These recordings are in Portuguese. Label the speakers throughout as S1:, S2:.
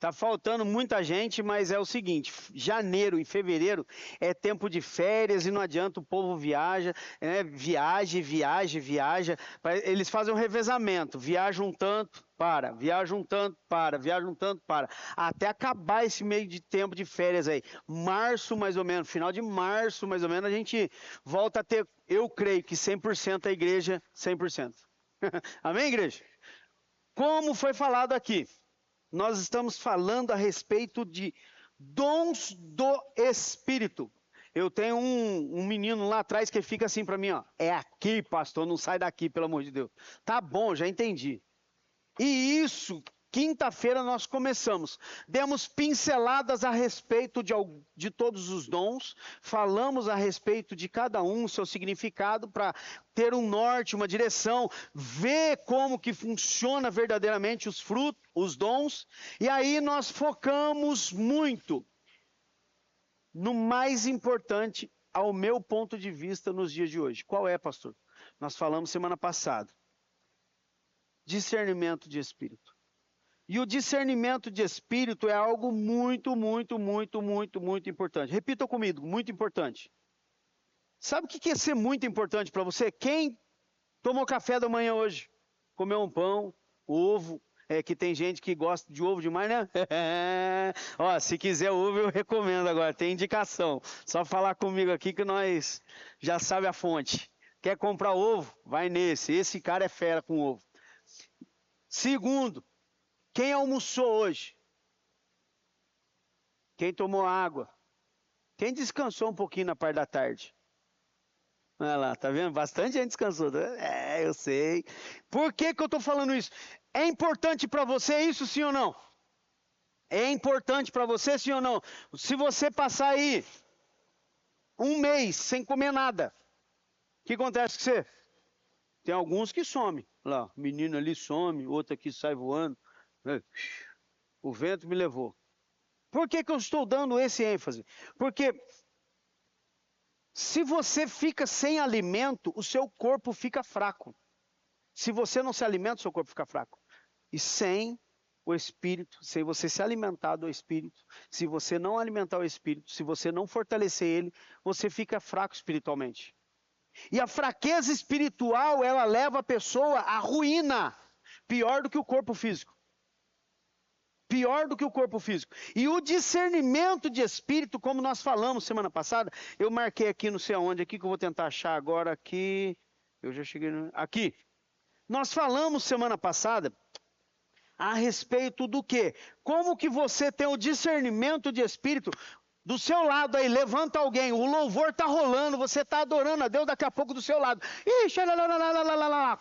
S1: Tá faltando muita gente, mas é o seguinte, janeiro e fevereiro é tempo de férias e não adianta, o povo viaja, né? Viaja. Eles fazem um revezamento, viajam um tanto, para, viajam um tanto, para, viajam um tanto, para. Até acabar esse meio de tempo de férias aí. Março, mais ou menos, final de março, mais ou menos, a gente volta a ter, eu creio que 100% a igreja, 100%. Amém, igreja? Como foi falado aqui, nós estamos falando a respeito de dons do Espírito. Eu tenho um menino lá atrás que fica assim para mim, ó. É aqui, pastor, não sai daqui, pelo amor de Deus. Tá bom, já entendi. E isso, quinta-feira nós começamos. Demos pinceladas a respeito de todos os dons. Falamos a respeito de cada um, seu significado, para ter um norte, uma direção. Ver como que funciona verdadeiramente os frutos, os dons. E aí nós focamos muito no mais importante, ao meu ponto de vista, nos dias de hoje. Qual é, pastor? Nós falamos semana passada. Discernimento de espírito. E o discernimento de espírito é algo muito importante. Repita comigo, muito importante. Sabe o que é ser muito importante para você? Quem tomou café da manhã hoje? Comeu um pão, ovo, que tem gente que gosta de ovo demais, né? Ó, se quiser ovo eu recomendo agora, tem indicação. Só falar comigo aqui que nós já sabe a fonte. Quer comprar ovo? Vai nesse, esse cara é fera com ovo. Segundo, quem almoçou hoje? Quem tomou água? Quem descansou um pouquinho na parte da tarde? Olha lá, tá vendo? Bastante gente descansou. É, eu sei. Por que eu estou falando isso? É importante para você isso, sim ou não? É importante para você, sim ou não? Se você passar aí um mês sem comer nada, o que acontece com você? Tem alguns que somem. Lá, o menino ali some, outro aqui sai voando. O vento me levou. Por que eu estou dando esse ênfase? Porque se você fica sem alimento, o seu corpo fica fraco. Se você não se alimenta, o seu corpo fica fraco. E sem o Espírito, sem você se alimentar do Espírito, se você não alimentar o Espírito, se você não fortalecer ele, você fica fraco espiritualmente. E a fraqueza espiritual, ela leva a pessoa à ruína. Pior do que o corpo físico. Pior do que o corpo físico. E o discernimento de espírito, como nós falamos semana passada, eu marquei aqui, não sei aonde, aqui que eu vou tentar achar agora, aqui. Eu já cheguei aqui. Nós falamos semana passada a respeito do quê? Como que você tem o discernimento de espírito. Do seu lado aí, levanta alguém, o louvor está rolando, você está adorando a Deus, daqui a pouco do seu lado. Ixi,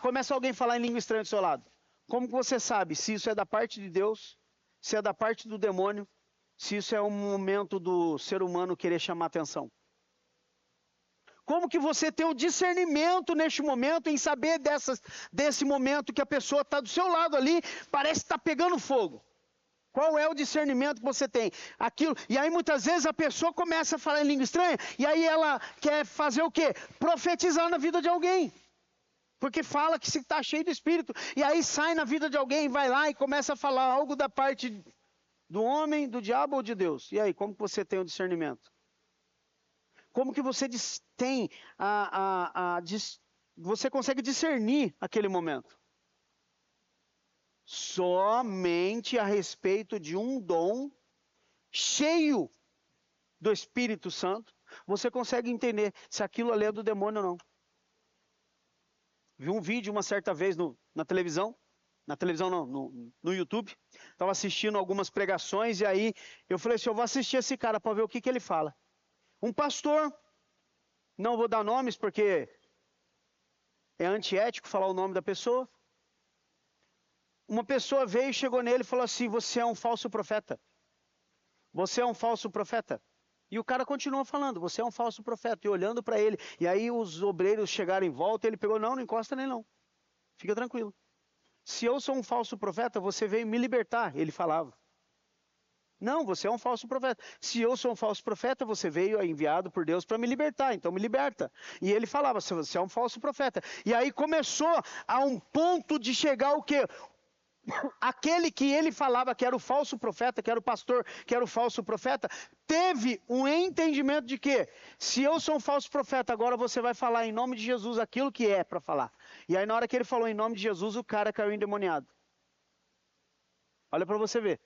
S1: começa alguém a falar em língua estranha do seu lado. Como que você sabe se isso é da parte de Deus, se é da parte do demônio, se isso é um momento do ser humano querer chamar atenção? Como que você tem o discernimento neste momento em saber desse momento que a pessoa está do seu lado ali, parece que está pegando fogo? Qual é o discernimento que você tem? Aquilo. E aí muitas vezes a pessoa começa a falar em língua estranha, e aí ela quer fazer o quê? Profetizar na vida de alguém. Porque fala que se está cheio do Espírito. E aí sai na vida de alguém, vai lá e começa a falar algo da parte do homem, do diabo ou de Deus. E aí, como que você tem o discernimento? Como que você tem você consegue discernir aquele momento? Somente a respeito de um dom cheio do Espírito Santo, você consegue entender se aquilo ali é do demônio ou não. Vi um vídeo uma certa vez na televisão, no YouTube, estava assistindo algumas pregações e aí eu falei assim, eu vou assistir esse cara para ver o que ele fala. Um pastor, não vou dar nomes porque é antiético falar o nome da pessoa. Uma pessoa veio e chegou nele e falou assim, você é um falso profeta. Você é um falso profeta. E o cara continua falando, você é um falso profeta. E olhando para ele. E aí os obreiros chegaram em volta e ele pegou, não encosta nem não. Fica tranquilo. Se eu sou um falso profeta, você veio me libertar. Ele falava. Não, você é um falso profeta. Se eu sou um falso profeta, você veio enviado por Deus para me libertar. Então me liberta. E ele falava, você é um falso profeta. E aí começou a um ponto de chegar o quê? aquele que ele falava que era o falso profeta, que era o pastor, que era o falso profeta, teve um entendimento de que, se eu sou um falso profeta, agora você vai falar em nome de Jesus aquilo que é para falar. E aí na hora que ele falou em nome de Jesus, o cara caiu endemoniado. Olha para você ver.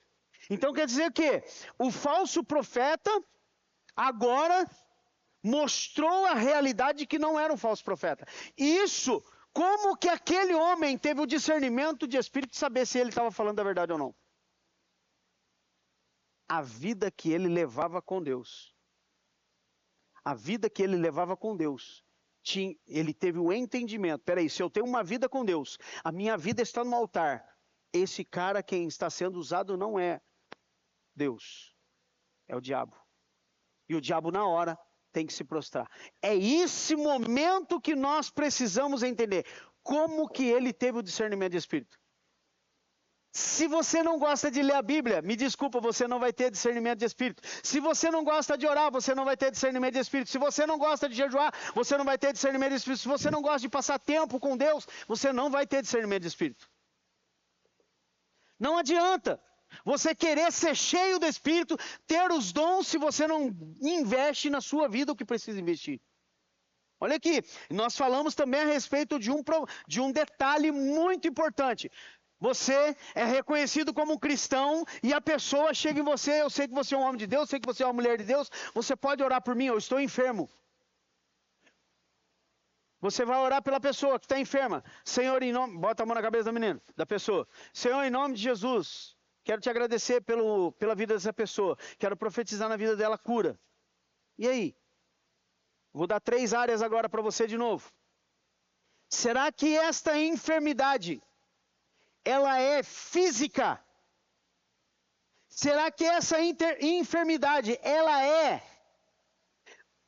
S1: Então quer dizer que o falso profeta agora mostrou a realidade de que não era um falso profeta. Isso, como que aquele homem teve o discernimento de espírito de saber se ele estava falando a verdade ou não? A vida que ele levava com Deus. A vida que ele levava com Deus. Ele teve o entendimento. Peraí, se eu tenho uma vida com Deus, a minha vida está no altar. Esse cara, quem está sendo usado não é Deus. É o diabo. E o diabo na hora tem que se prostrar. É esse momento que nós precisamos entender. Como que ele teve o discernimento de espírito? Se você não gosta de ler a Bíblia, me desculpa, você não vai ter discernimento de espírito. Se você não gosta de orar, você não vai ter discernimento de espírito. Se você não gosta de jejuar, você não vai ter discernimento de espírito. Se você não gosta de passar tempo com Deus, você não vai ter discernimento de espírito. Não adianta você querer ser cheio do Espírito, ter os dons, se você não investe na sua vida o que precisa investir. Olha aqui, nós falamos também a respeito de um detalhe muito importante. Você é reconhecido como um cristão e a pessoa chega em você, eu sei que você é um homem de Deus, eu sei que você é uma mulher de Deus, você pode orar por mim, eu estou enfermo. Você vai orar pela pessoa que está enferma. Senhor, em nome... Bota a mão na cabeça da menina, da pessoa. Senhor, em nome de Jesus, quero te agradecer pela vida dessa pessoa. Quero profetizar na vida dela cura. E aí? Vou dar 3 áreas agora para você de novo. Será que esta enfermidade, ela é física? Será que essa enfermidade, ela é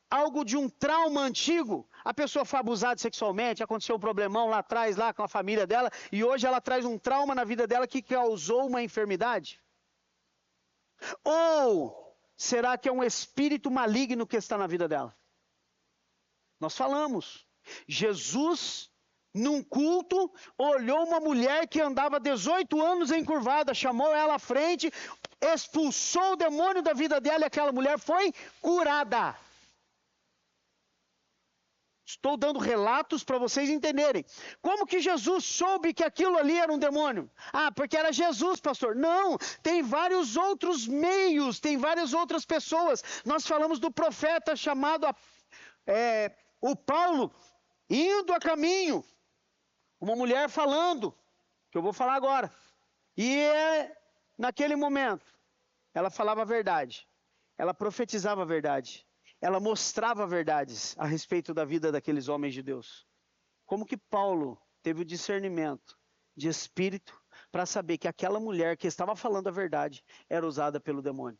S1: algo de um trauma antigo? A pessoa foi abusada sexualmente, aconteceu um problemão lá atrás, lá com a família dela, e hoje ela traz um trauma na vida dela que causou uma enfermidade? Ou será que é um espírito maligno que está na vida dela? Nós falamos. Jesus, num culto, olhou uma mulher que andava 18 anos encurvada, chamou ela à frente, expulsou o demônio da vida dela e aquela mulher foi curada. Estou dando relatos para vocês entenderem. Como que Jesus soube que aquilo ali era um demônio? Ah, porque era Jesus, pastor. Não, tem vários outros meios, tem várias outras pessoas. Nós falamos do profeta chamado o Paulo, indo a caminho. Uma mulher falando, que eu vou falar agora. E naquele momento, ela falava a verdade. Ela profetizava a verdade. Ela mostrava verdades a respeito da vida daqueles homens de Deus. Como que Paulo teve o discernimento de espírito para saber que aquela mulher que estava falando a verdade era usada pelo demônio?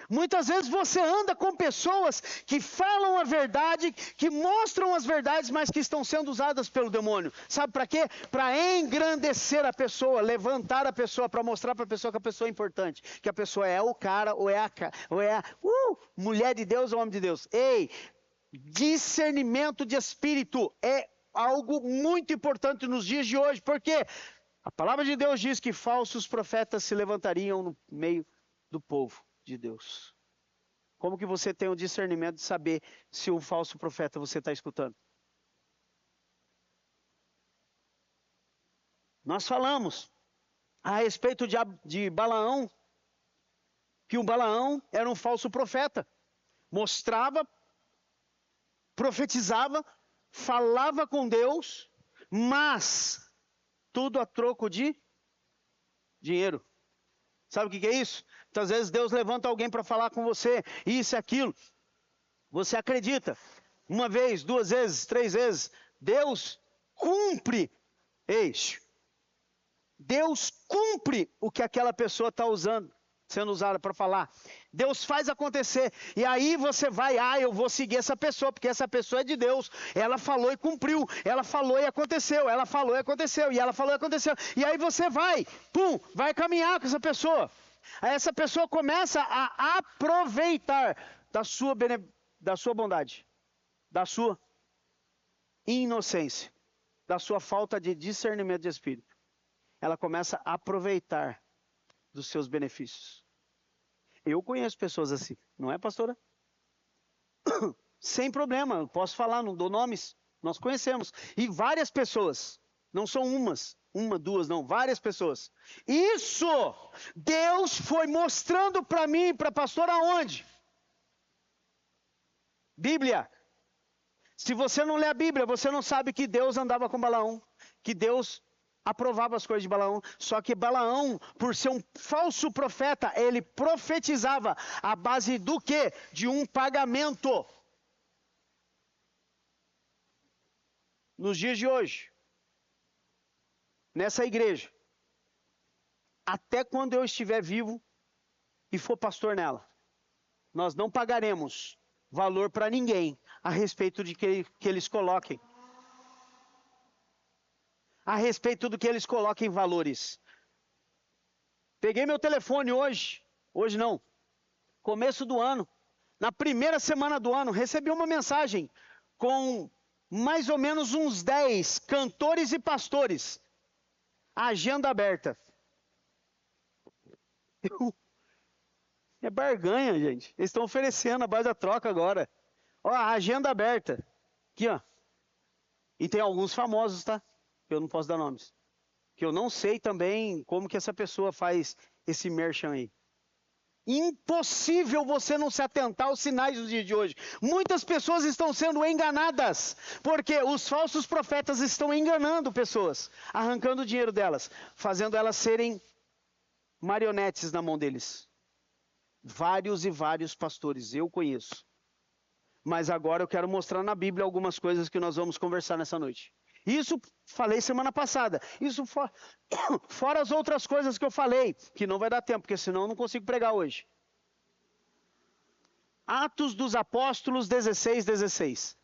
S1: Muitas vezes você anda com pessoas que falam a verdade, que mostram as verdades, mas que estão sendo usadas pelo demônio. Sabe para quê? Para engrandecer a pessoa, levantar a pessoa, para mostrar para a pessoa que a pessoa é importante, que a pessoa é o cara ou é a mulher de Deus ou homem de Deus. Ei, discernimento de espírito é algo muito importante nos dias de hoje, porque a palavra de Deus diz que falsos profetas se levantariam no meio do povo de Deus. Como que você tem o discernimento de saber se um falso profeta você está escutando? Nós falamos a respeito de Balaão, que o Balaão era um falso profeta. Mostrava, profetizava, falava com Deus, mas tudo a troco de dinheiro. Sabe o que é isso? Muitas vezes Deus levanta alguém para falar com você, isso e aquilo. Você acredita. 1 vez, 2 vezes, 3 vezes. Deus cumpre. Deus cumpre o que aquela pessoa está usando, sendo usada para falar. Deus faz acontecer. E aí você vai, eu vou seguir essa pessoa, porque essa pessoa é de Deus. Ela falou e cumpriu. Ela falou e aconteceu. Ela falou e aconteceu. E ela falou e aconteceu. E aí você vai, vai caminhar com essa pessoa. Aí essa pessoa começa a aproveitar da sua bondade, da sua inocência, da sua falta de discernimento de espírito. ela começa a aproveitar dos seus benefícios. Eu conheço pessoas assim, não é, pastora? Sem problema, posso falar, não dou nomes. Nós conhecemos. E várias pessoas, não são uma, duas, não, várias pessoas. Isso, Deus foi mostrando para mim e para a pastora aonde? Bíblia. Se você não lê a Bíblia, você não sabe que Deus andava com Balaão, que Deus aprovava as coisas de Balaão. Só que Balaão, por ser um falso profeta, ele profetizava à base do quê? De um pagamento. Nos dias de hoje, nessa igreja, até quando eu estiver vivo e for pastor nela, nós não pagaremos valor para ninguém a respeito de que eles coloquem. A respeito do que eles coloquem valores. Peguei meu telefone hoje não, começo do ano, na primeira semana do ano, recebi uma mensagem com mais ou menos uns 10 cantores e pastores. Agenda aberta. É barganha, gente. Eles estão oferecendo a base da troca agora. Ó, agenda aberta. Aqui, ó. E tem alguns famosos, tá? Eu não posso dar nomes. Que eu não sei também como que essa pessoa faz esse merchan aí. Impossível você não se atentar aos sinais dos dias de hoje. Muitas pessoas estão sendo enganadas, porque os falsos profetas estão enganando pessoas, arrancando o dinheiro delas, fazendo elas serem marionetes na mão deles. Vários e vários pastores, eu conheço. Mas agora eu quero mostrar na Bíblia algumas coisas que nós vamos conversar nessa noite. Isso falei semana passada. Isso fora as outras coisas que eu falei, que não vai dar tempo, porque senão eu não consigo pregar hoje. Atos dos Apóstolos 16:16.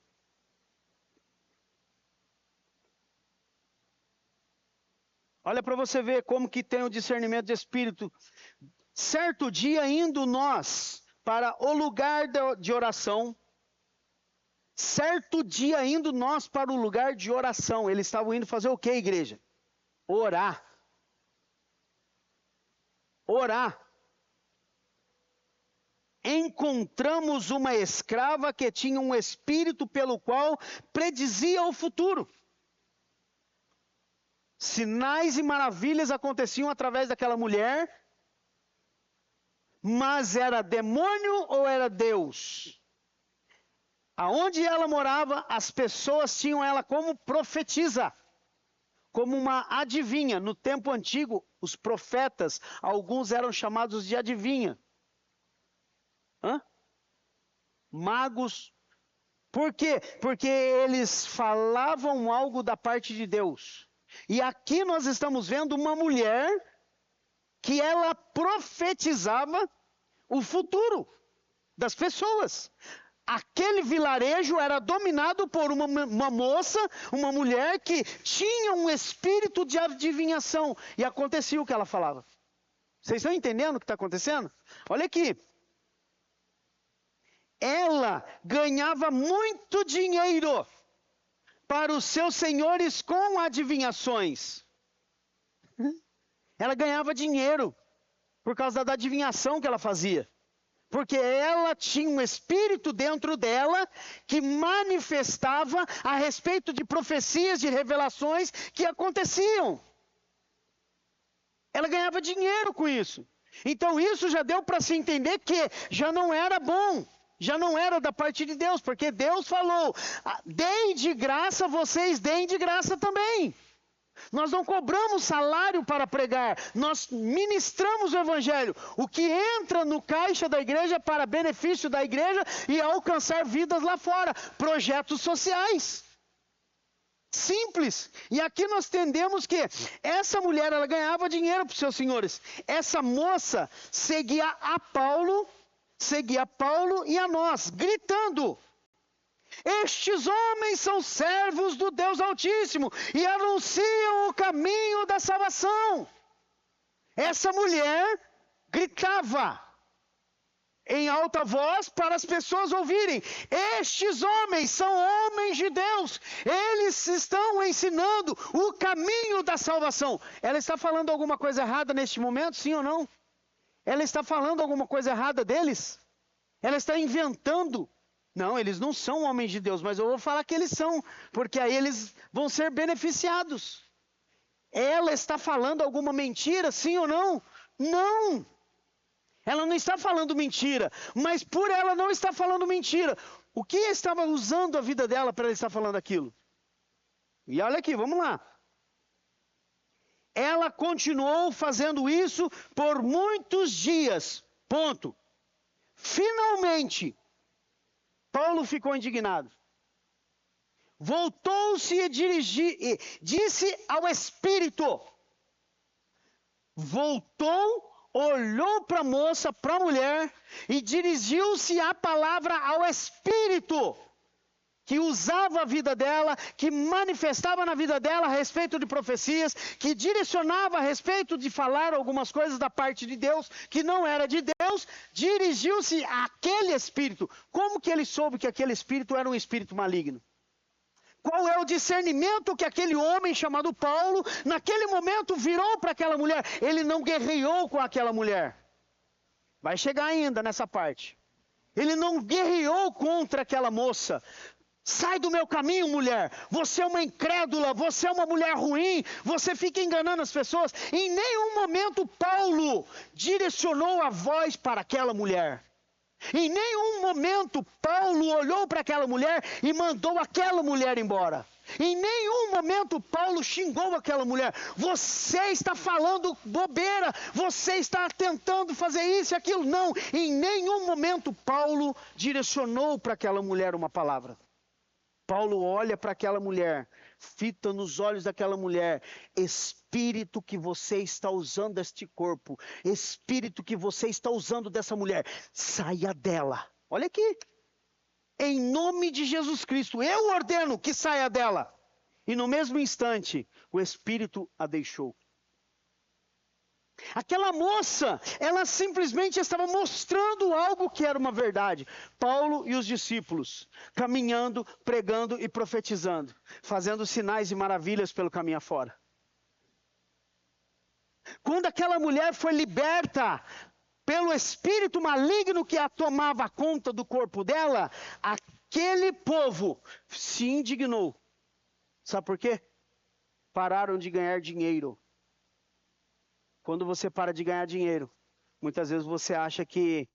S1: Olha para você ver como que tem o discernimento de espírito. Certo dia, indo nós para o lugar de oração. Certo dia, indo nós para o lugar de oração. Eles estavam indo fazer o que, igreja? Orar. Orar. Encontramos uma escrava que tinha um espírito pelo qual predizia o futuro. Sinais e maravilhas aconteciam através daquela mulher. Mas era demônio ou era Deus? Aonde ela morava, as pessoas tinham ela como profetisa, como uma adivinha. No tempo antigo, os profetas, alguns eram chamados de adivinha. Magos. Por quê? Porque eles falavam algo da parte de Deus. E aqui nós estamos vendo uma mulher que ela profetizava o futuro das pessoas. Aquele vilarejo era dominado por uma moça, uma mulher que tinha um espírito de adivinhação. E acontecia o que ela falava. Vocês estão entendendo o que está acontecendo? Olha aqui. Ela ganhava muito dinheiro para os seus senhores com adivinhações. Ela ganhava dinheiro por causa da adivinhação que ela fazia. Porque ela tinha um espírito dentro dela que manifestava a respeito de profecias, de revelações que aconteciam. Ela ganhava dinheiro com isso. Então isso já deu para se entender que já não era bom. Já não era da parte de Deus. Porque Deus falou, deem de graça, vocês deem de graça também. Nós não cobramos salário para pregar, nós ministramos o evangelho. O que entra no caixa da igreja é para benefício da igreja e alcançar vidas lá fora. Projetos sociais. Simples. E aqui nós entendemos que essa mulher, ela ganhava dinheiro para os seus senhores. Essa moça seguia Paulo e a nós, gritando: estes homens são servos do Deus Altíssimo e anunciam o caminho da salvação. Essa mulher gritava. em alta voz para as pessoas ouvirem. Estes homens são homens de Deus. Eles estão ensinando o caminho da salvação. Ela está falando alguma coisa errada neste momento, sim ou não? Ela está falando alguma coisa errada deles? Ela está inventando? Não, eles não são homens de Deus, mas eu vou falar que eles são, porque aí eles vão ser beneficiados. Ela está falando alguma mentira, sim ou não? Não! Ela não está falando mentira, mas por ela não estar falando mentira, o que estava usando a vida dela para ela estar falando aquilo? E olha aqui, vamos lá. Ela continuou fazendo isso por muitos dias. Ponto. Finalmente, Paulo ficou indignado. Voltou-se e disse ao Espírito. Voltou, olhou para a moça, para a mulher, e dirigiu-se a palavra ao Espírito, que usava a vida dela, que manifestava na vida dela a respeito de profecias, que direcionava a respeito de falar algumas coisas da parte de Deus, que não era de Deus, dirigiu-se àquele espírito. Como que ele soube que aquele espírito era um espírito maligno? Qual é o discernimento que aquele homem chamado Paulo, naquele momento, virou para aquela mulher? Ele não guerreou com aquela mulher. Vai chegar ainda nessa parte. Ele não guerreou contra aquela moça. Sai do meu caminho, mulher. Você é uma incrédula, você é uma mulher ruim, você fica enganando as pessoas. Em nenhum momento Paulo direcionou a voz para aquela mulher. Em nenhum momento Paulo olhou para aquela mulher e mandou aquela mulher embora. Em nenhum momento Paulo xingou aquela mulher. Você está falando bobeira, você está tentando fazer isso e aquilo. Não, em nenhum momento Paulo direcionou para aquela mulher uma palavra. Paulo olha para aquela mulher, fita nos olhos daquela mulher, espírito que você está usando este corpo, espírito que você está usando dessa mulher, saia dela. Olha aqui, em nome de Jesus Cristo, eu ordeno que saia dela. E no mesmo instante, o espírito a deixou. Aquela moça, ela simplesmente estava mostrando algo que era uma verdade. Paulo e os discípulos, caminhando, pregando e profetizando, fazendo sinais e maravilhas pelo caminho afora. Quando aquela mulher foi liberta pelo espírito maligno que a tomava conta do corpo dela, aquele povo se indignou. Sabe por quê? Pararam de ganhar dinheiro. Quando você para de ganhar dinheiro, muitas vezes você acha que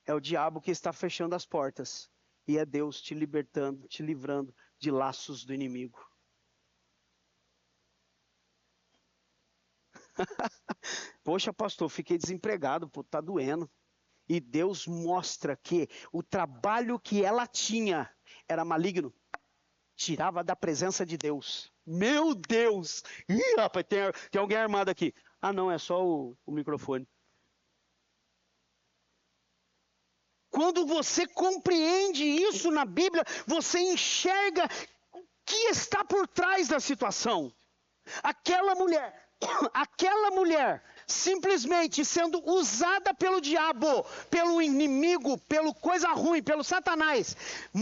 S1: é o diabo que está fechando as portas. E é Deus te libertando, te livrando de laços do inimigo. Poxa, pastor, fiquei desempregado, pô, tá doendo. E Deus mostra que o trabalho que ela tinha era maligno. Tirava da presença de Deus. Meu Deus! Ih, rapaz, tem alguém armado aqui. Ah, não, é só o microfone. Quando você compreende isso na Bíblia, você enxerga o que está por trás da situação. Aquela mulher, simplesmente sendo usada pelo diabo, pelo inimigo, pelo coisa ruim, pelo Satanás,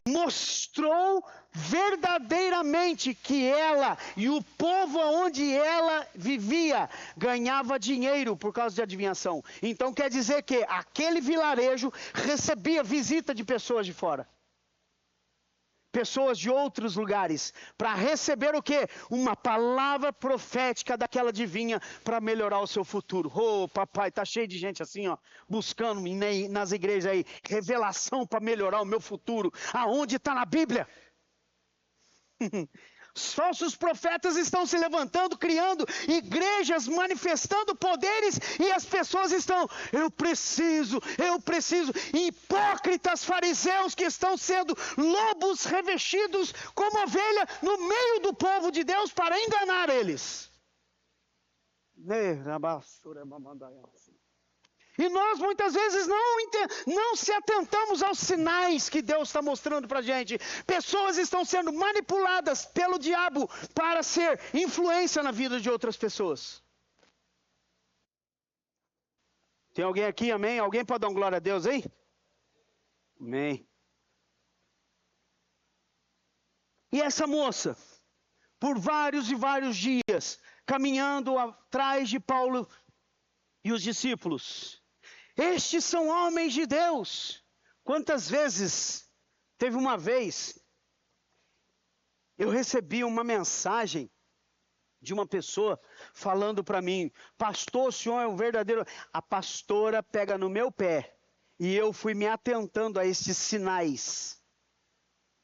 S1: mostrou verdadeiramente que ela e o povo onde ela vivia ganhava dinheiro por causa de adivinhação. Então quer dizer que aquele vilarejo recebia visita de pessoas de fora. Pessoas de outros lugares, para receber o quê? Uma palavra profética daquela adivinha para melhorar o seu futuro. Oh, papai, tá cheio de gente assim, ó, buscando nas igrejas aí, revelação para melhorar o meu futuro. Aonde está na Bíblia? Os falsos profetas estão se levantando, criando igrejas, manifestando poderes, e as pessoas estão, eu preciso. Hipócritas fariseus que estão sendo lobos revestidos como ovelha no meio do povo de Deus para enganar eles. E nós muitas vezes não se atentamos aos sinais que Deus está mostrando para a gente. Pessoas estão sendo manipuladas pelo diabo para ser influência na vida de outras pessoas. Tem alguém aqui, amém? Alguém pode dar um glória a Deus aí? Amém. E essa moça, por vários e vários dias, caminhando atrás de Paulo e os discípulos. Estes são homens de Deus. Quantas vezes, teve uma vez, eu recebi uma mensagem de uma pessoa falando para mim: pastor, o senhor é um verdadeiro... A pastora pega no meu pé e eu fui me atentando a estes sinais.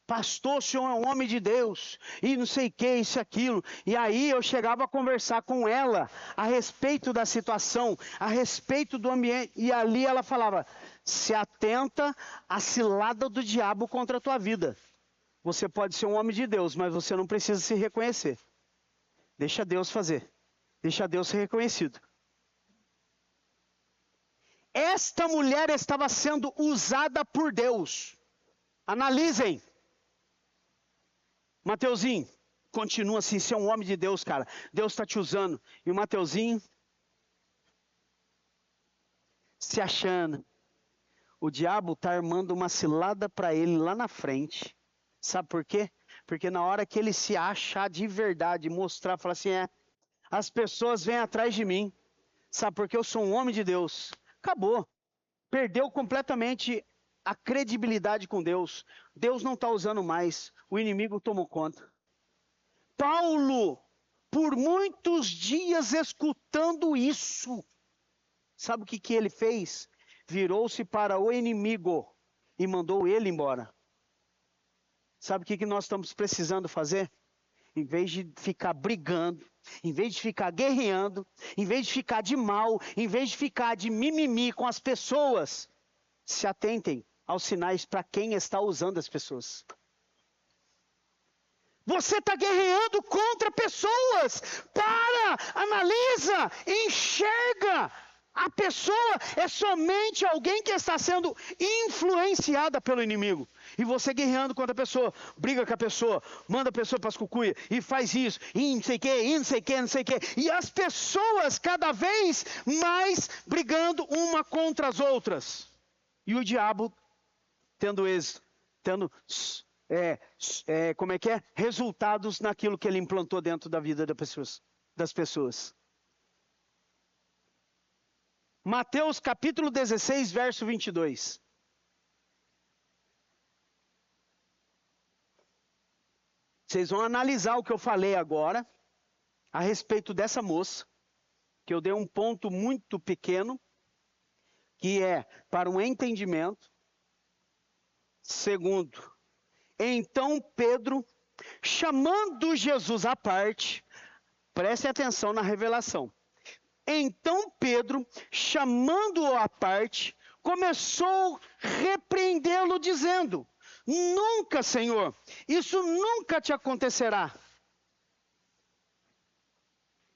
S1: Pastor, o senhor é um homem de Deus, e não sei o que, isso e aquilo. E aí eu chegava a conversar com ela a respeito da situação, a respeito do ambiente. E ali ela falava: se atenta à cilada do diabo contra a tua vida. Você pode ser um homem de Deus, mas você não precisa se reconhecer. Deixa Deus fazer. Deixa Deus ser reconhecido. Esta mulher estava sendo usada por Deus. Analisem. Mateuzinho, continua assim, você é um homem de Deus, cara. Deus está te usando. E o Mateuzinho, se achando. O diabo está armando uma cilada para ele lá na frente. Sabe por quê? Porque na hora que ele se achar de verdade, mostrar, falar assim, as pessoas vêm atrás de mim. Sabe por quê? Eu sou um homem de Deus. Acabou. Perdeu completamente a credibilidade com Deus. Deus não está usando mais. O inimigo tomou conta. Paulo, por muitos dias escutando isso, sabe o que ele fez? Virou-se para o inimigo e mandou ele embora. Sabe o que nós estamos precisando fazer? Em vez de ficar brigando, em vez de ficar guerreando, em vez de ficar de mal, em vez de ficar de mimimi com as pessoas, se atentem aos sinais para quem está usando as pessoas. Você está guerreando contra pessoas. Para, analisa, enxerga. A pessoa é somente alguém que está sendo influenciada pelo inimigo. E você guerreando contra a pessoa, briga com a pessoa, manda a pessoa para as cucuias, e faz isso, e não sei o que, e não sei o que, não sei o que. E as pessoas cada vez mais brigando uma contra as outras. E o diabo tendo êxito, tendo resultados naquilo que ele implantou dentro da vida das pessoas. Mateus capítulo 16, verso 22. Vocês vão analisar o que eu falei agora a respeito dessa moça, que eu dei um ponto muito pequeno, que é para um entendimento. Segundo, então Pedro, chamando Jesus à parte, prestem atenção na revelação. Então Pedro, chamando-o à parte, começou a repreendê-lo, dizendo: nunca, Senhor, isso nunca te acontecerá.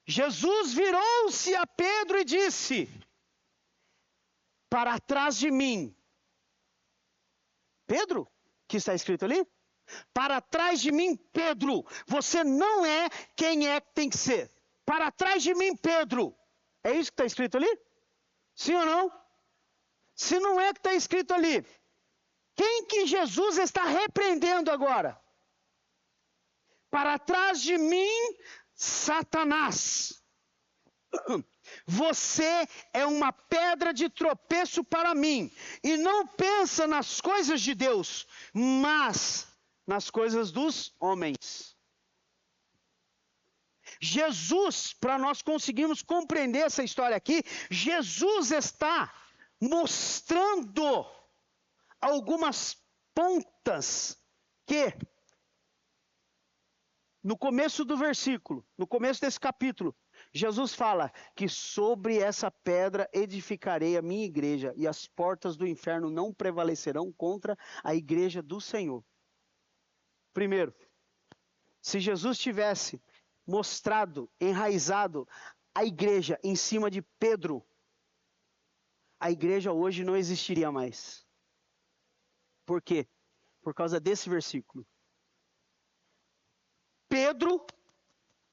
S1: Jesus virou-se a Pedro e disse: para trás de mim. Pedro, que está escrito ali? Para trás de mim, Pedro, você não é quem é que tem que ser. Para trás de mim, Pedro. É isso que está escrito ali? Sim ou não? Se não é que está escrito ali, quem que Jesus está repreendendo agora? Para trás de mim, Satanás. Você é uma pedra de tropeço para mim. E não pensa nas coisas de Deus, mas nas coisas dos homens. Jesus, para nós conseguirmos compreender essa história aqui, Jesus está mostrando algumas pontas que, no começo do versículo, no começo desse capítulo, Jesus fala que sobre essa pedra edificarei a minha igreja e as portas do inferno não prevalecerão contra a igreja do Senhor. Primeiro, se Jesus tivesse mostrado, enraizado a igreja em cima de Pedro, a igreja hoje não existiria mais. Por quê? Por causa desse versículo. Pedro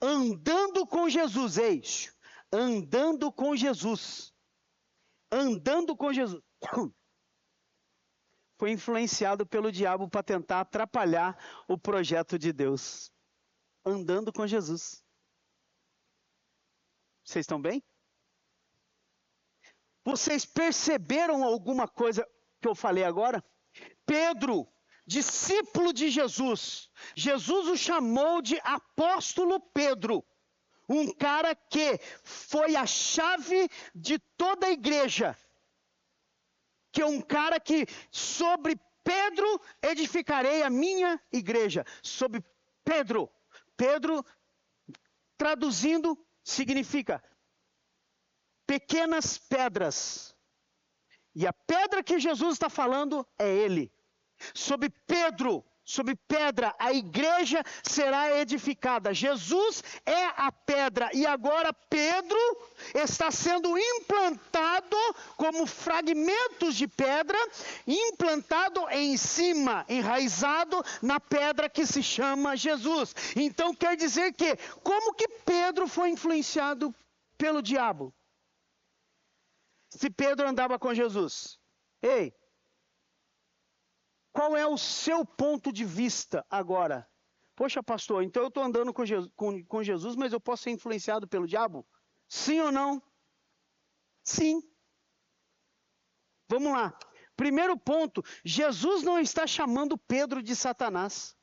S1: andando com Jesus, andando com Jesus, andando com Jesus, foi influenciado pelo diabo para tentar atrapalhar o projeto de Deus. Andando com Jesus. Vocês estão bem? Vocês perceberam alguma coisa que eu falei agora? Pedro, discípulo de Jesus, Jesus o chamou de apóstolo Pedro. Um cara que foi a chave de toda a igreja. Que é um cara que sobre Pedro edificarei a minha igreja. Sobre Pedro. Pedro, traduzindo, significa pequenas pedras. E a pedra que Jesus está falando é ele. Sobre Pedro, sobre pedra, a igreja será edificada. Jesus é a pedra e agora Pedro está sendo implantado como fragmentos de pedra, implantado em cima, enraizado na pedra que se chama Jesus. Então quer dizer que, como que Pedro foi influenciado pelo diabo? Se Pedro andava com Jesus, ei, qual é o seu ponto de vista agora? Poxa, pastor, então eu estou andando com Jesus, mas eu posso ser influenciado pelo diabo? Sim ou não? Sim. Vamos lá. Primeiro ponto, Jesus não está chamando Pedro de Satanás.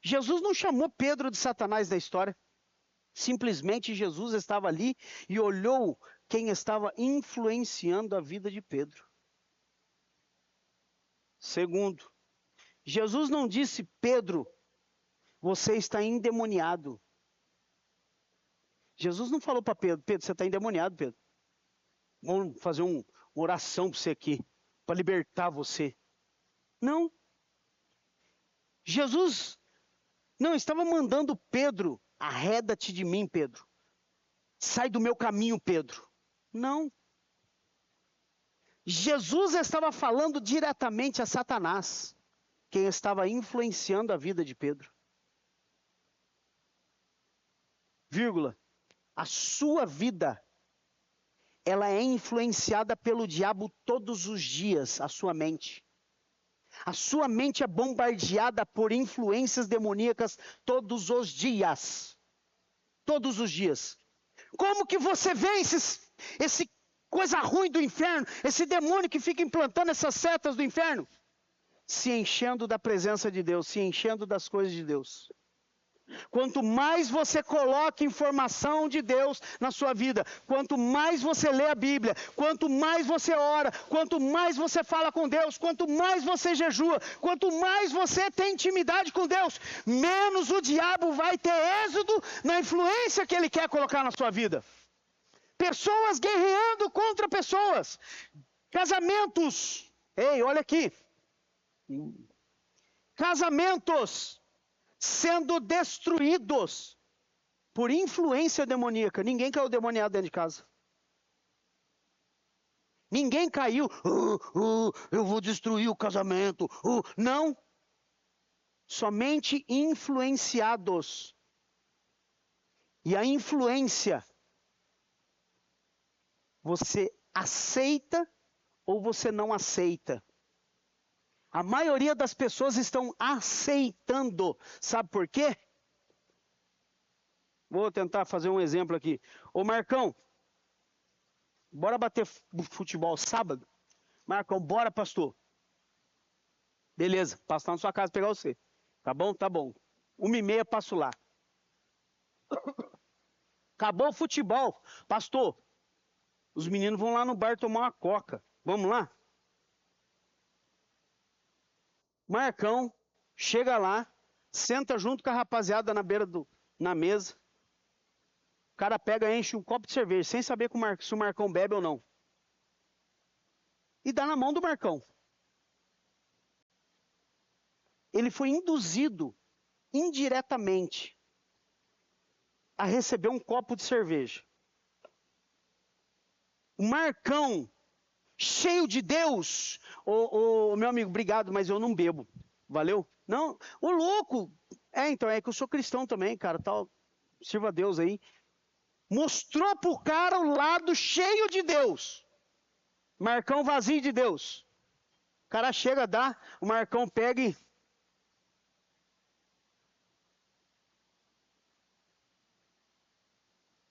S1: Jesus não chamou Pedro de Satanás na história. Simplesmente Jesus estava ali e olhou quem estava influenciando a vida de Pedro. Segundo, Jesus não disse, Pedro, você está endemoniado. Jesus não falou para Pedro, Pedro, você está endemoniado, Pedro. Vamos fazer uma oração para você aqui, para libertar você. Não. Jesus não estava mandando Pedro, arreda-te de mim, Pedro. Sai do meu caminho, Pedro. Não. Jesus estava falando diretamente a Satanás, quem estava influenciando a vida de Pedro. Vírgula. A sua vida, ela é influenciada pelo diabo todos os dias, a sua mente. A sua mente é bombardeada por influências demoníacas todos os dias. Todos os dias. Como que você vence esse coisa ruim do inferno, esse demônio que fica implantando essas setas do inferno? Se enchendo da presença de Deus, se enchendo das coisas de Deus. Quanto mais você coloca informação de Deus na sua vida, quanto mais você lê a Bíblia, quanto mais você ora, quanto mais você fala com Deus, quanto mais você jejua, quanto mais você tem intimidade com Deus, menos o diabo vai ter êxodo na influência que ele quer colocar na sua vida. Pessoas guerreando contra pessoas. Casamentos. Ei, olha aqui. Casamentos sendo destruídos por influência demoníaca. Ninguém caiu demoniado dentro de casa. Ninguém caiu. Eu vou destruir o casamento. Não. Somente influenciados. E a influência, você aceita ou você não aceita? A maioria das pessoas estão aceitando. Sabe por quê? Vou tentar fazer um exemplo aqui. Ô Marcão, bora bater futebol sábado? Marcão, bora, pastor. Beleza, passo lá na sua casa pegar você. Tá bom? Tá bom. 1h30 passo lá. Acabou o futebol. Pastor, os meninos vão lá no bar tomar uma coca. Vamos lá? Marcão chega lá, senta junto com a rapaziada na mesa. O cara pega e enche um copo de cerveja, sem saber se o Marcão bebe ou não. E dá na mão do Marcão. Ele foi induzido, indiretamente, a receber um copo de cerveja. O Marcão, cheio de Deus, meu amigo, obrigado, mas eu não bebo, valeu? Não, o louco, então é que eu sou cristão também, cara, tal, sirva a Deus aí. Mostrou pro cara o lado cheio de Deus. Marcão vazio de Deus. O cara chega, dá, o Marcão pega e...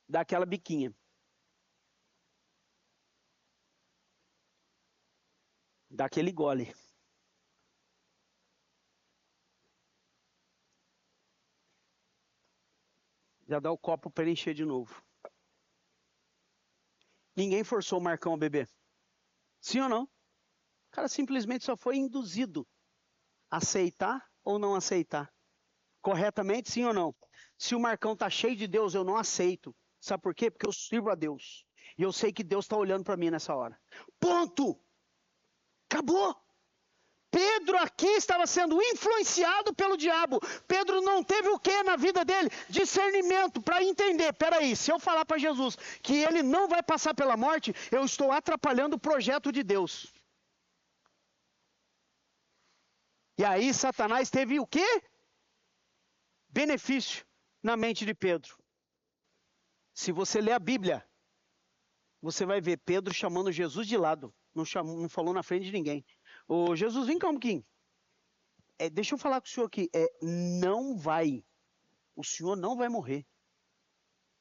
S1: dá aquela biquinha. Dá aquele gole. Já dá o copo para ele encher de novo. Ninguém forçou o Marcão a beber. Sim ou não? O cara simplesmente só foi induzido a aceitar ou não aceitar. Corretamente, sim ou não? Se o Marcão está cheio de Deus, eu não aceito. Sabe por quê? Porque eu sirvo a Deus. E eu sei que Deus está olhando para mim nessa hora. Ponto! Acabou! Pedro aqui estava sendo influenciado pelo diabo. Pedro não teve o que na vida dele? Discernimento para entender. Peraí, se eu falar para Jesus que ele não vai passar pela morte, eu estou atrapalhando o projeto de Deus. E aí Satanás teve o quê? Benefício na mente de Pedro. Se você ler a Bíblia, você vai ver Pedro chamando Jesus de lado. Não falou na frente de ninguém. Ô Jesus, vem cá um pouquinho. Deixa eu falar com o senhor aqui. Não vai. O senhor não vai morrer.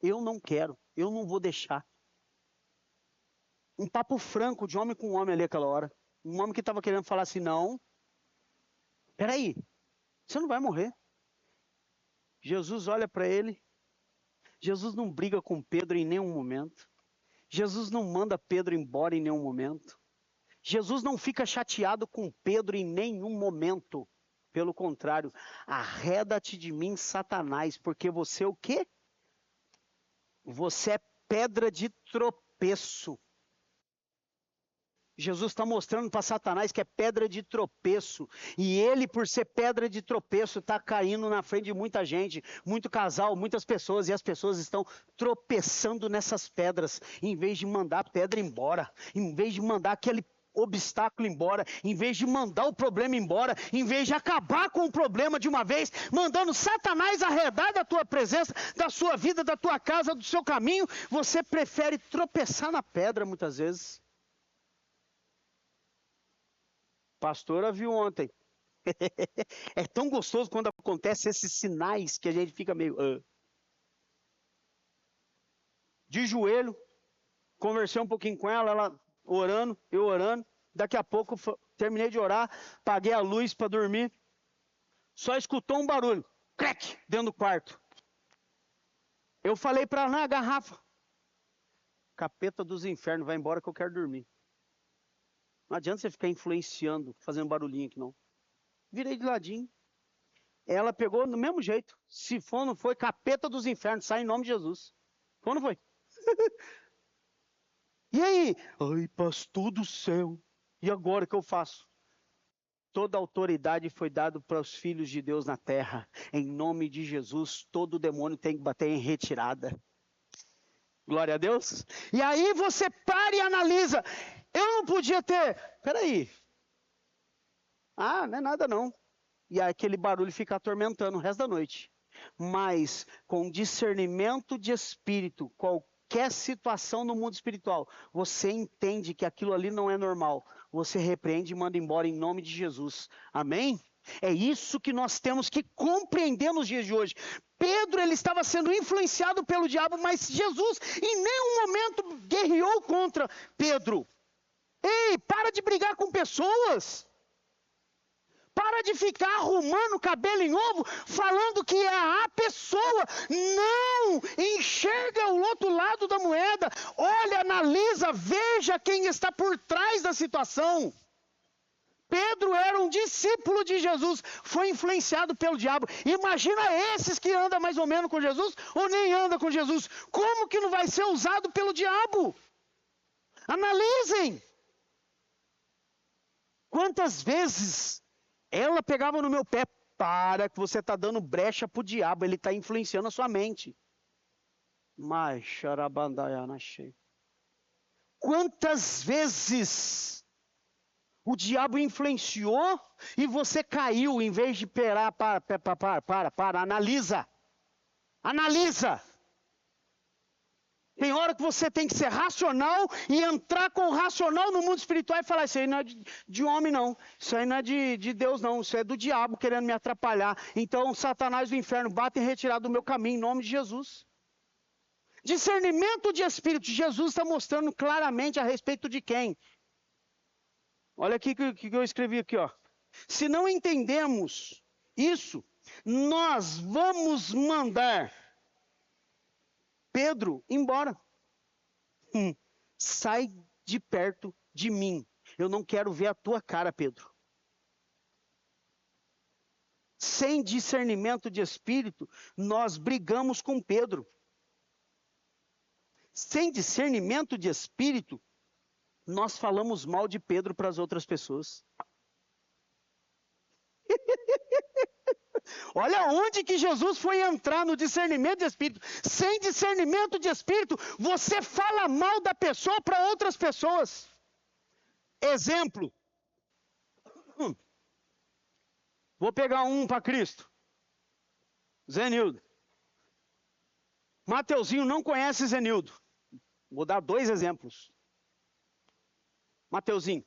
S1: Eu não quero. Eu não vou deixar. Um papo franco de homem com homem ali aquela hora. Um homem que estava querendo falar assim, não. Peraí. Você não vai morrer. Jesus olha para ele. Jesus não briga com Pedro em nenhum momento. Jesus não manda Pedro embora em nenhum momento. Jesus não fica chateado com Pedro em nenhum momento. Pelo contrário, arreda-te de mim, Satanás, porque você o quê? Você é pedra de tropeço. Jesus está mostrando para Satanás que é pedra de tropeço. E ele, por ser pedra de tropeço, está caindo na frente de muita gente, muito casal, muitas pessoas. E as pessoas estão tropeçando nessas pedras, em vez de mandar a pedra embora, em vez de mandar aquele obstáculo embora, em vez de mandar o problema embora, em vez de acabar com o problema de uma vez, mandando Satanás arredar da tua presença, da sua vida, da tua casa, do seu caminho, você prefere tropeçar na pedra muitas vezes. Pastora viu ontem. É tão gostoso quando acontecem esses sinais que a gente fica meio... De joelho, conversei um pouquinho com ela, ela orando, eu orando. Daqui a pouco terminei de orar, apaguei a luz para dormir. Só escutou um barulho, crack, dentro do quarto. Eu falei para ela, na garrafa. Capeta dos infernos, vai embora que eu quero dormir. Não adianta você ficar influenciando, fazendo barulhinho aqui não. Virei de ladinho. Ela pegou do mesmo jeito. Se for, não foi, capeta dos infernos, sai em nome de Jesus. Foi ou não foi? E aí? Ai, pastor do céu. E agora o que eu faço? Toda a autoridade foi dada para os filhos de Deus na terra. Em nome de Jesus, todo demônio tem que bater em retirada. Glória a Deus. E aí você para e analisa. Eu não podia ter... Peraí. Não é nada não. E aí aquele barulho fica atormentando o resto da noite. Mas com discernimento de espírito, qualquer situação no mundo espiritual, você entende que aquilo ali não é normal. Você repreende e manda embora em nome de Jesus. Amém? É isso que nós temos que compreender nos dias de hoje. Pedro, ele estava sendo influenciado pelo diabo, mas Jesus em nenhum momento guerreou contra Pedro. Ei, para de brigar com pessoas. Para de ficar arrumando cabelo em ovo, falando que é a pessoa. Não! Enxerga o outro lado da moeda. Olha, analisa, veja quem está por trás da situação. Pedro era um discípulo de Jesus, foi influenciado pelo diabo. Imagina esses que andam mais ou menos com Jesus, ou nem andam com Jesus. Como que não vai ser usado pelo diabo? Analisem. Quantas vezes ela pegava no meu pé, para que você está dando brecha para o diabo, ele está influenciando a sua mente. Mas, xarabandaiana cheio. Quantas vezes o diabo influenciou e você caiu, em vez de para, analisa. Analisa. Tem hora que você tem que ser racional e entrar com o racional no mundo espiritual e falar, isso aí não é de homem não, isso aí não é de Deus não, isso é do diabo querendo me atrapalhar. Então Satanás do inferno bate em retirada do meu caminho, em nome de Jesus. Discernimento de espírito, Jesus está mostrando claramente a respeito de quem? Olha aqui que eu escrevi aqui, ó. Se não entendemos isso, nós vamos mandar Pedro embora. Sai de perto de mim. Eu não quero ver a tua cara, Pedro. Sem discernimento de espírito, nós brigamos com Pedro. Sem discernimento de espírito, nós falamos mal de Pedro para as outras pessoas. Olha onde que Jesus foi entrar no discernimento de espírito. Sem discernimento de espírito, você fala mal da pessoa para outras pessoas. Exemplo. Vou pegar um para Cristo. Zenildo. Mateuzinho não conhece Zenildo. Vou dar 2 exemplos. Mateuzinho.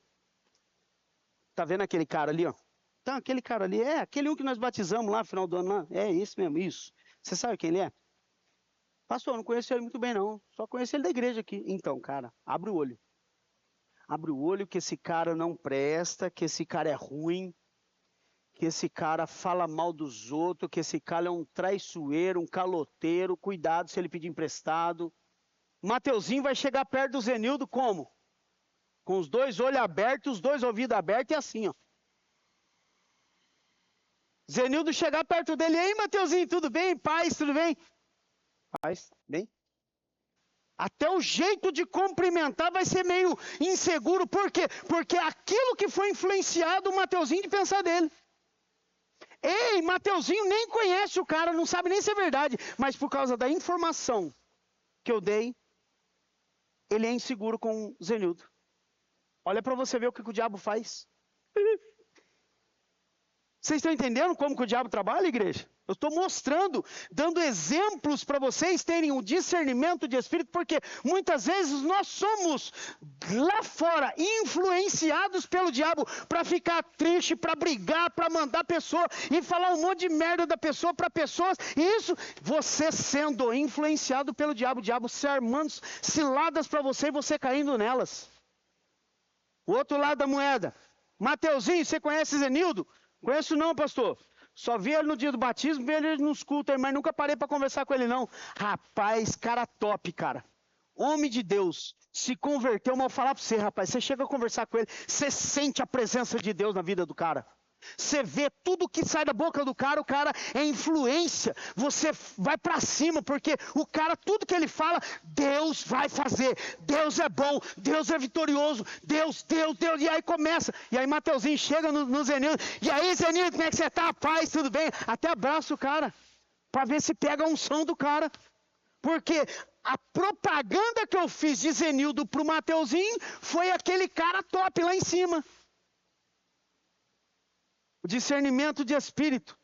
S1: Tá vendo aquele cara ali, ó? Então, aquele cara ali, aquele um que nós batizamos lá no final do ano, lá. É esse mesmo, isso. Você sabe quem ele é? Pastor, não conheço ele muito bem não, só conheço ele da igreja aqui. Então, cara, abre o olho. Abre o olho que esse cara não presta, que esse cara é ruim, que esse cara fala mal dos outros, que esse cara é um traiçoeiro, um caloteiro, cuidado se ele pedir emprestado. Mateuzinho vai chegar perto do Zenildo como? Com os 2 olhos abertos, os 2 ouvidos abertos e assim, ó. Zenildo chegar perto dele, ei Mateuzinho, tudo bem? Paz, tudo bem? Paz, bem? Até o jeito de cumprimentar vai ser meio inseguro, por quê? Porque aquilo que foi influenciado o Mateuzinho de pensar dele. Ei, Mateuzinho nem conhece o cara, não sabe nem se é verdade, mas por causa da informação que eu dei, ele é inseguro com o Zenildo. Olha para você ver o que o diabo faz. Vocês estão entendendo como que o diabo trabalha, igreja? Eu estou mostrando, dando exemplos para vocês terem um discernimento de espírito, porque muitas vezes nós somos lá fora influenciados pelo diabo para ficar triste, para brigar, para mandar pessoa e falar um monte de merda da pessoa para pessoas. E isso, você sendo influenciado pelo diabo, o diabo se armando ciladas para você e você caindo nelas. O outro lado da moeda. Mateuzinho, você conhece Zenildo? Conheço não, pastor. Só vi ele no dia do batismo, vi ele nos cultos, mas nunca parei para conversar com ele não. Rapaz, cara top, cara. Homem de Deus, se converteu, mas eu vou falar para você, rapaz, você chega a conversar com ele, você sente a presença de Deus na vida do cara. Você vê tudo que sai da boca do cara, o cara é influência, você vai para cima, porque o cara, tudo que ele fala, Deus vai fazer, Deus é bom, Deus é vitorioso, Deus, e aí começa, e aí Mateuzinho chega no Zenildo, e aí Zenildo, como é que você tá? Paz, tudo bem? Até abraça o cara, para ver se pega a unção do cara, porque a propaganda que eu fiz de Zenildo pro Mateuzinho, foi aquele cara top lá em cima. O discernimento de espírito.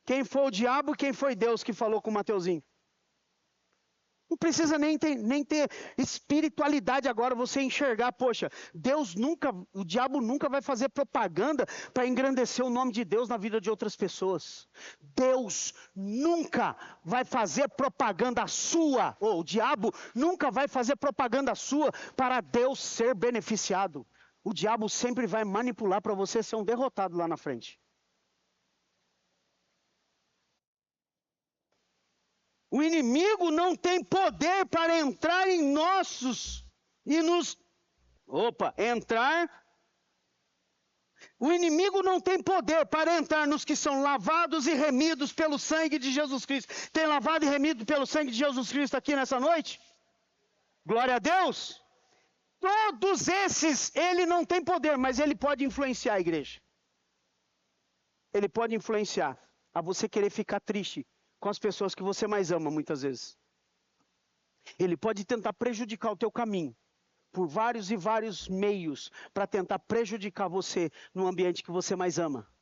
S1: Quem foi o diabo, quem foi Deus que falou com o Mateuzinho? Não precisa nem ter espiritualidade agora, você enxergar, poxa, o diabo nunca vai fazer propaganda para engrandecer o nome de Deus na vida de outras pessoas. Deus nunca vai fazer propaganda sua, ou o diabo nunca vai fazer propaganda sua para Deus ser beneficiado. O diabo sempre vai manipular para você ser um derrotado lá na frente. O inimigo não tem poder para entrar em nossos e nos... O inimigo não tem poder para entrar nos que são lavados e remidos pelo sangue de Jesus Cristo. Tem lavado e remido pelo sangue de Jesus Cristo aqui nessa noite? Glória a Deus! Todos esses, ele não tem poder, mas ele pode influenciar a igreja. Ele pode influenciar a você querer ficar triste com as pessoas que você mais ama, muitas vezes. Ele pode tentar prejudicar o teu caminho, por vários e vários meios, para tentar prejudicar você no ambiente que você mais ama.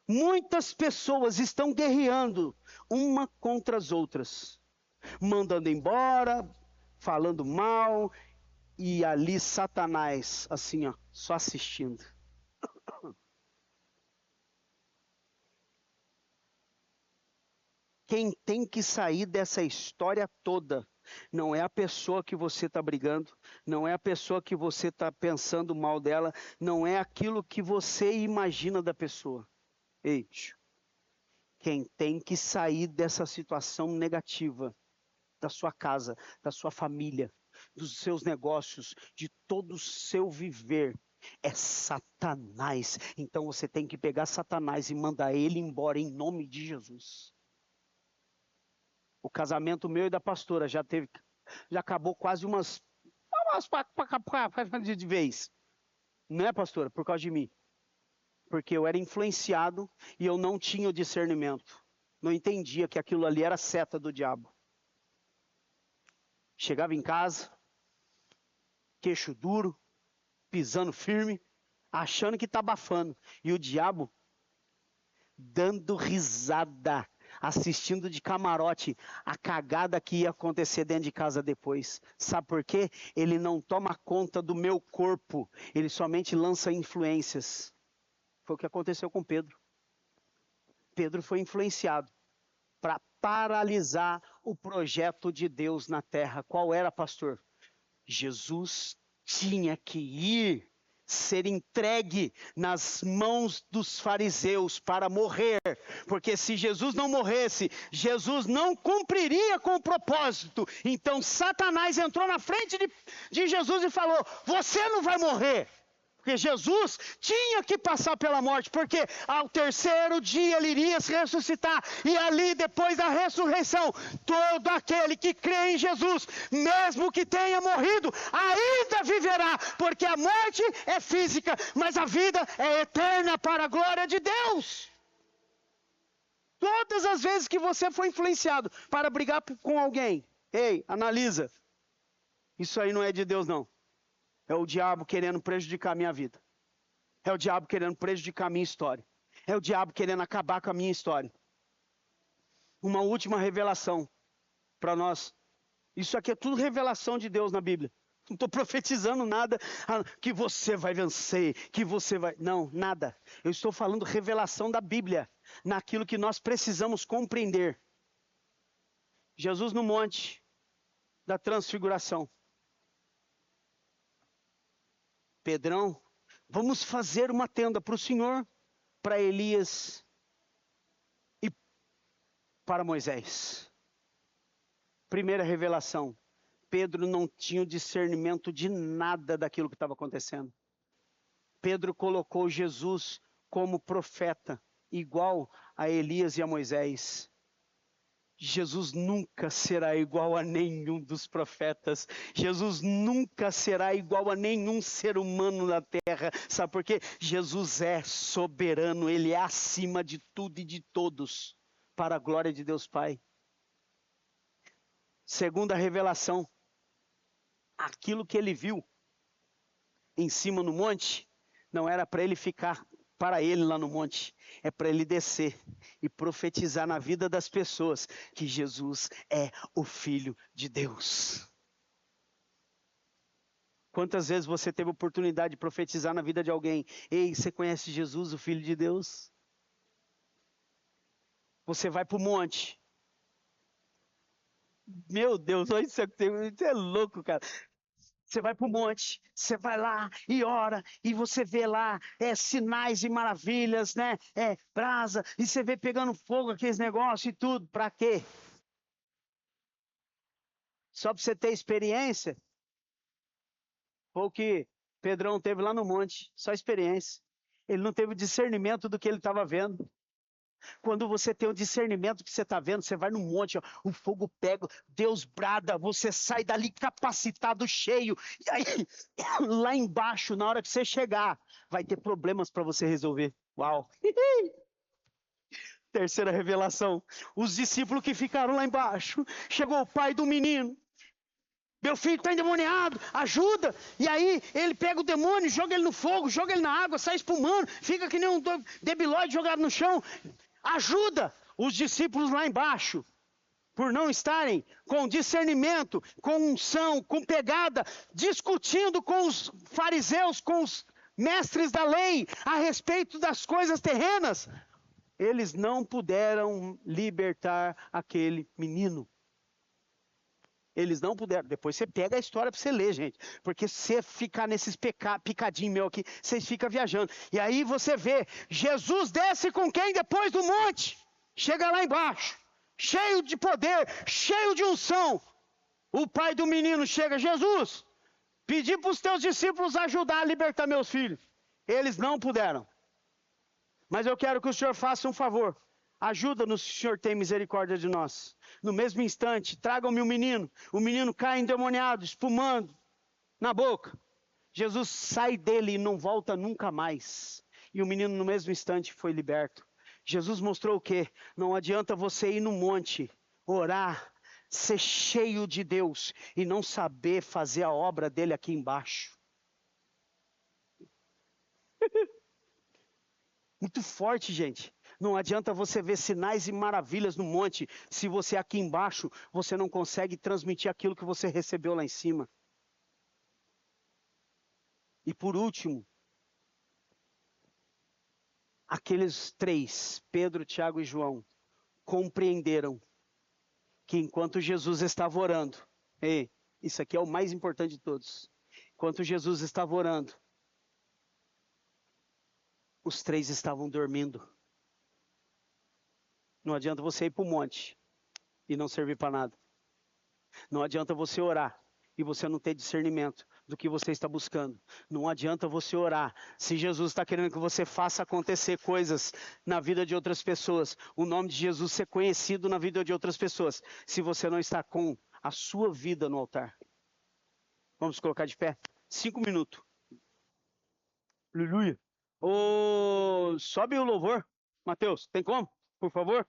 S1: Muitas pessoas estão guerreando uma contra as outras. mandando embora, falando mal, e ali Satanás, assim, ó, só assistindo. Quem tem que sair dessa história toda não é a pessoa que você está brigando, não é a pessoa que você está pensando mal dela, não é aquilo que você imagina da pessoa. Ei, quem tem que sair dessa situação negativa, da sua casa, da sua família, dos seus negócios, de todo o seu viver, é Satanás. Então você tem que pegar Satanás e mandar ele embora em nome de Jesus. O casamento meu e da pastora já acabou quase umas de vez. Não é, pastora? Por causa de mim. Porque eu era influenciado e eu não tinha o discernimento. Não entendia que aquilo ali era seta do diabo. Chegava em casa, queixo duro, pisando firme, achando que tá abafando. E o diabo dando risada, assistindo de camarote a cagada que ia acontecer dentro de casa depois. Sabe por quê? Ele não toma conta do meu corpo, ele somente lança influências. Foi o que aconteceu com Pedro. Pedro foi influenciado para paralisar o projeto de Deus na terra. Qual era, pastor? Jesus tinha que ir, ser entregue nas mãos dos fariseus para morrer, porque se Jesus não morresse, Jesus não cumpriria com o propósito. Então Satanás entrou na frente de Jesus e falou: você não vai morrer. Porque Jesus tinha que passar pela morte, porque ao terceiro dia ele iria se ressuscitar, e ali depois da ressurreição, todo aquele que crê em Jesus, mesmo que tenha morrido, ainda viverá, porque a morte é física, mas a vida é eterna para a glória de Deus. Todas as vezes que você foi influenciado para brigar com alguém, ei, analisa, isso aí não é de Deus não. É o diabo querendo prejudicar a minha vida. É o diabo querendo prejudicar a minha história. É o diabo querendo acabar com a minha história. Uma última revelação para nós. Isso aqui é tudo revelação de Deus na Bíblia. Não estou profetizando nada que você vai vencer, que você vai... Não, nada. Eu estou falando revelação da Bíblia, naquilo que nós precisamos compreender. Jesus no monte da transfiguração. Pedrão, vamos fazer uma tenda para o Senhor, para Elias e para Moisés. Primeira revelação, Pedro não tinha o discernimento de nada daquilo que estava acontecendo. Pedro colocou Jesus como profeta, igual a Elias e a Moisés. Jesus nunca será igual a nenhum dos profetas. Jesus nunca será igual a nenhum ser humano na terra. Sabe por quê? Jesus é soberano, ele é acima de tudo e de todos, para a glória de Deus Pai. Segunda revelação, aquilo que ele viu em cima no monte, não era para ele ficar para ele lá no monte, é para ele descer e profetizar na vida das pessoas que Jesus é o Filho de Deus. Quantas vezes você teve oportunidade de profetizar na vida de alguém? Ei, você conhece Jesus, o Filho de Deus? Você vai para o monte. Meu Deus, olha isso é louco, cara. Você vai para o monte, você vai lá e ora, e você vê lá sinais e maravilhas, né? Brasa, e você vê pegando fogo aqueles negócios e tudo. Para quê? Só para você ter experiência? Foi o que Pedrão teve lá no monte, só experiência. Ele não teve o discernimento do que ele estava vendo. Quando você tem o discernimento do que você está vendo, você vai no monte, ó, o fogo pega, Deus brada, você sai dali capacitado, cheio, e aí lá embaixo, na hora que você chegar, vai ter problemas para você resolver. Uau! Terceira revelação, os discípulos que ficaram lá embaixo, chegou o pai do menino, meu filho está endemoniado, ajuda, e aí ele pega o demônio, joga ele no fogo, joga ele na água, sai espumando, fica que nem um debilóide jogado no chão. Ajuda os discípulos lá embaixo. por não estarem com discernimento, com unção, com pegada, discutindo com os fariseus, com os mestres da lei, a respeito das coisas terrenas, eles não puderam libertar aquele menino. Eles não puderam. Depois você pega a história para você ler, gente. Porque se você ficar nesses picadinhos meu aqui, vocês ficam viajando. E aí você vê, Jesus desce com quem depois do monte? Chega lá embaixo, cheio de poder, cheio de unção. O pai do menino chega, Jesus, pedi para os teus discípulos ajudar a libertar meus filhos. Eles não puderam. Mas eu quero que o Senhor faça um favor. Ajuda-nos, se o Senhor tem misericórdia de nós. No mesmo instante, tragam-me o menino. O menino cai endemoniado, espumando na boca. Jesus sai dele e não volta nunca mais. E o menino no mesmo instante foi liberto. Jesus mostrou o quê? Não adianta você ir no monte, orar, ser cheio de Deus e não saber fazer a obra dele aqui embaixo. Muito forte, gente. Não adianta você ver sinais e maravilhas no monte, se você aqui embaixo, você não consegue transmitir aquilo que você recebeu lá em cima. E por último, aqueles três, Pedro, Tiago e João, compreenderam que enquanto Jesus estava orando, isso aqui é o mais importante de todos, enquanto Jesus estava orando, os três estavam dormindo. Não adianta você ir para o monte e não servir para nada. Não adianta você orar e você não ter discernimento do que você está buscando. Não adianta você orar se Jesus está querendo que você faça acontecer coisas na vida de outras pessoas. O nome de Jesus ser conhecido na vida de outras pessoas. Se você não está com a sua vida no altar. Vamos colocar de pé? 5 minutos. Aleluia. Sobe o louvor. Mateus, tem como? Por favor.